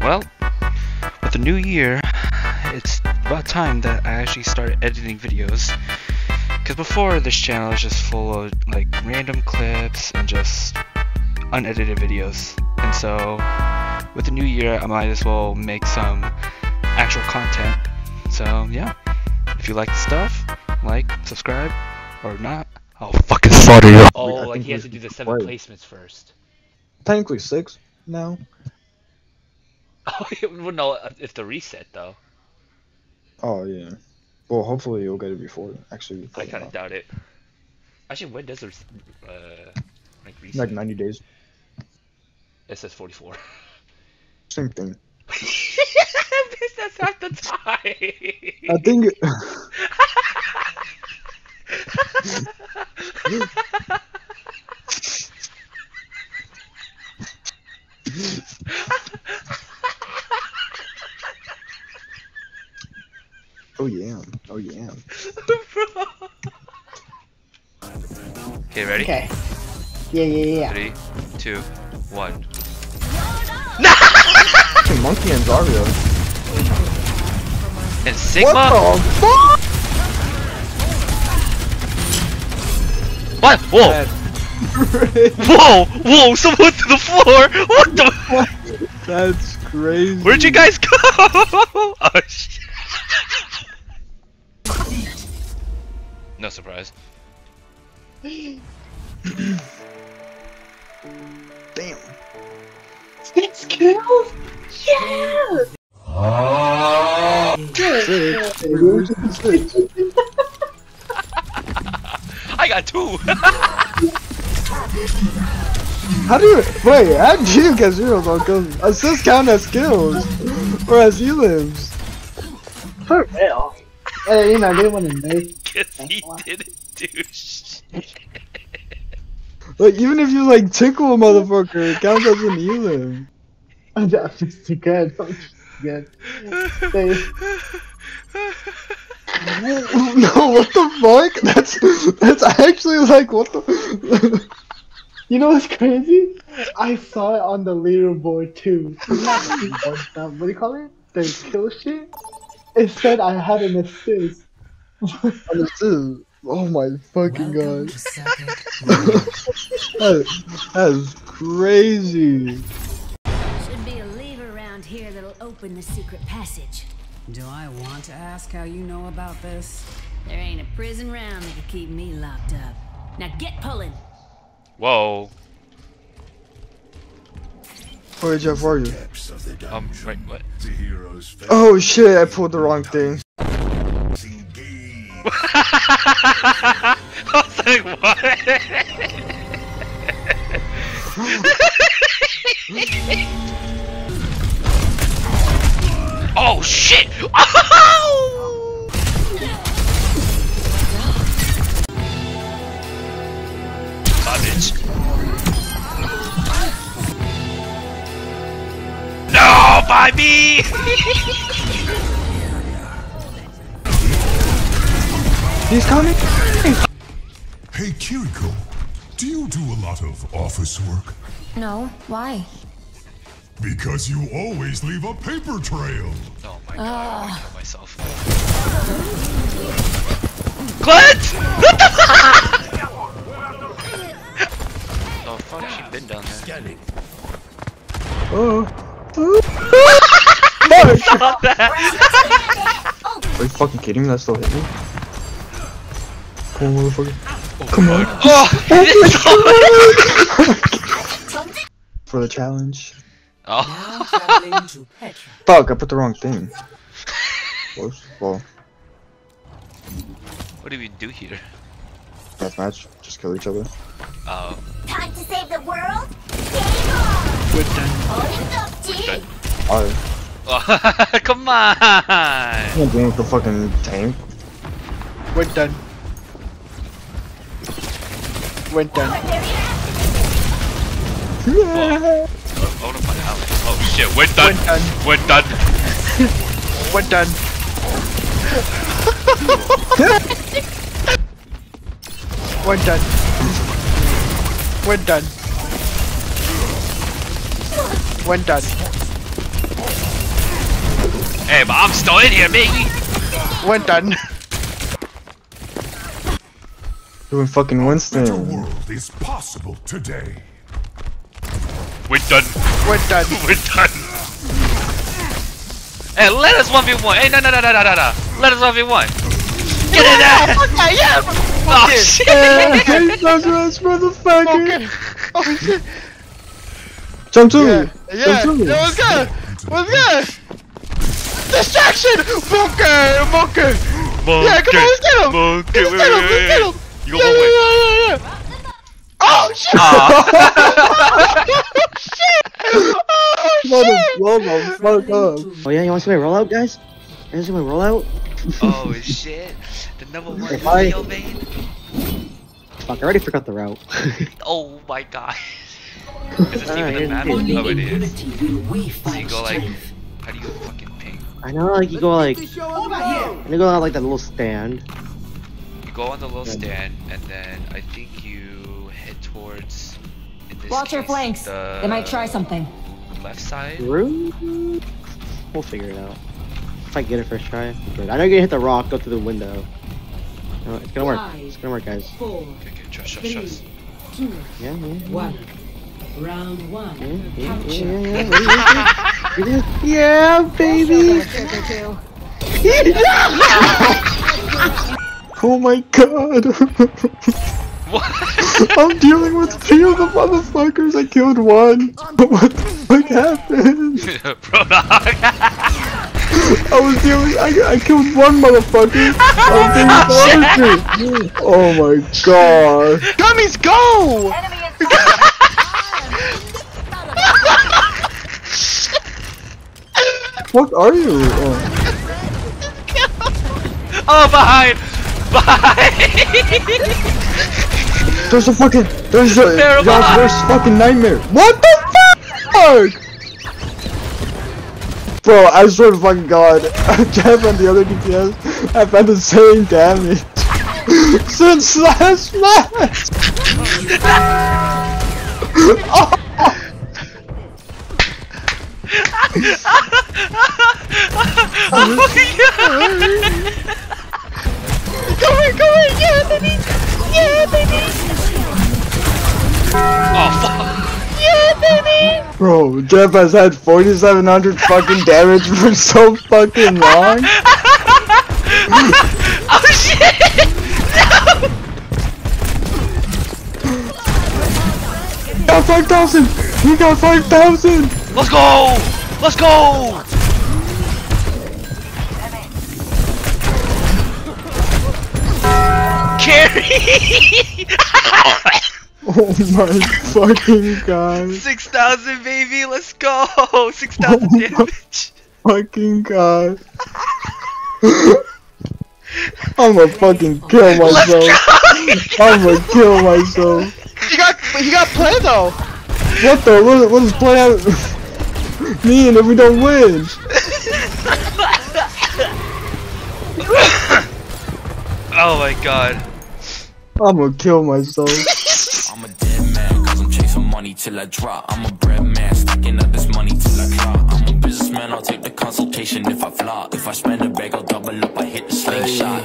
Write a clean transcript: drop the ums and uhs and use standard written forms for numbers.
Well, with the new year, it's about time that I actually started editing videos. Because before, this channel is just full of like random clips and just unedited videos. And so, with the new year, I might as well make some actual content. So yeah, if you like the stuff, like, subscribe, or not, I'll fucking slaughter you. Oh, like he has to do the 7 placements first. Technically 6 now. Oh, well, no, it's the reset though. Oh yeah. Well, hopefully you'll get it before. Actually, I kind of doubt it. Actually, when does the like reset? like 90 days. It says 44. Same thing. That's half the time. I think. Oh yeah. Oh yeah. Okay, ready? Okay. Yeah. 3, 2, 1. Monkey and Zarya. And Sigma? What the fuck? What? Whoa! Whoa! Someone to the floor! What the? That's crazy. Where'd you guys go? Oh shit! No surprise. Damn. 6 kills? Yeah! I got 2! How do you wait? How do you get zeros on kills? Assists count as kills or as elims? For real. Hey, you know, I didn't want to make. Cause he didn't do shit. Like even if you like tickle a motherfucker, it counts as an elim. I'm just too good. I'm just good. No, what the fuck? That's actually like what the. You know what's crazy? I saw it on the leaderboard too. What do you call it? The kill shit? It said I had an assist. An assist? Oh my fucking god. That's crazy. Should be a lever around here that'll open the secret passage. Do I want to ask how you know about this? There ain't a prison round that could keep me locked up. Now get pulling. Whoa. Wait, Jeff, where are you? Right, what? Oh shit, I pulled the wrong thing. I was like, what? Oh shit! Oh! Garbage. No, by me! He's coming! Hey Kiriko, do you do a lot of office work? No, why? Because you always leave a paper trail. Oh my god, I wanna kill myself. Clint! What the fuck? Oh fuck, she been down there. Scanning. Fuck! Stop that! Are you fucking kidding me? That still hit me? Come on, motherfucker. Oh, Come on. Oh! For the challenge. Oh. Fuck, I put the wrong thing. Close. Well, What do we do here? deathmatch. Just kill each other. Oh. Time to save the world? Game on! We're done. Hold up, team! Alright. Oh, come on! I'm not dealing with the fucking tank. We're done. We're done. Yeah. I wanna find out. Oh shit, we're done! We're done! We're done. We're done. We're done. We're done. Hey, but I'm still in here, baby. We're done. Doing fucking Better Winston. world is possible today. We're done. We're done. We're done. Hey, let us 1v1. Hey, no. Let us 1v1. Get in there. Yeah! Oh, shit. Hey, that's us, motherfucker! Oh shit! Jump to Yeah, me! yeah. Jump to me! Yo, what's good? What's good? Distraction! Bunker! Yeah, come on, let's get him! Monkey, Let's get him! Let's get him! You go one way. Yeah. Oh shit! Motherfucker! Oh yeah, you wanna see my rollout, guys? You wanna see my rollout? Oh shit. The number one If I- video main. Fuck, I already forgot the route. Oh my god. Is this even a map? Oh, it is. So you go like, how do you fucking ping? I know, like you go like, you go out like that little stand. You go on the little stand, and then I think you head towards. In this Watch your case, flanks. the They might try something. Left side. Through? We'll figure it out. If I get it first try, good. I know you're gonna hit the rock, go through the window. No, it's gonna work. It's gonna work, guys. Okay, trust. Yeah. Round one. Yeah, baby. Oh my god! I'm dealing with 2 of the motherfuckers. I killed one. What the fuck happened? I killed one motherfucker. Oh my god! Gummies, go! What are you? Oh, behind! There's a fucking. There's a. Terrible. Y'all's worst fucking nightmare. What the fuck? Bro, I swear to fucking god, Jeff and the other DPS have had the same damage since last match. Oh. Go in, yeah, baby! Yeah, baby! Oh fuck! Yeah, baby! Bro, Jeff has had 4,700 fucking damage for so fucking long. Oh shit! He got 5,000! He got 5,000! Let's go! Let's go! Carry! Oh my fucking god. 6,000 baby, let's go! 6,000 damage! Fucking god. I'ma fucking kill myself. I'ma kill myself. He got play though! What the? What is play out? Mean if we don't win? Oh my god. I'ma kill myself. I'm a dead man, cause I'm chasing money till I drop. I'm a bread man, stacking up this money till I drop. I'm a businessman, I'll take the consultation if I flop. If I spend a bag, I'll double up, I hit the slingshot.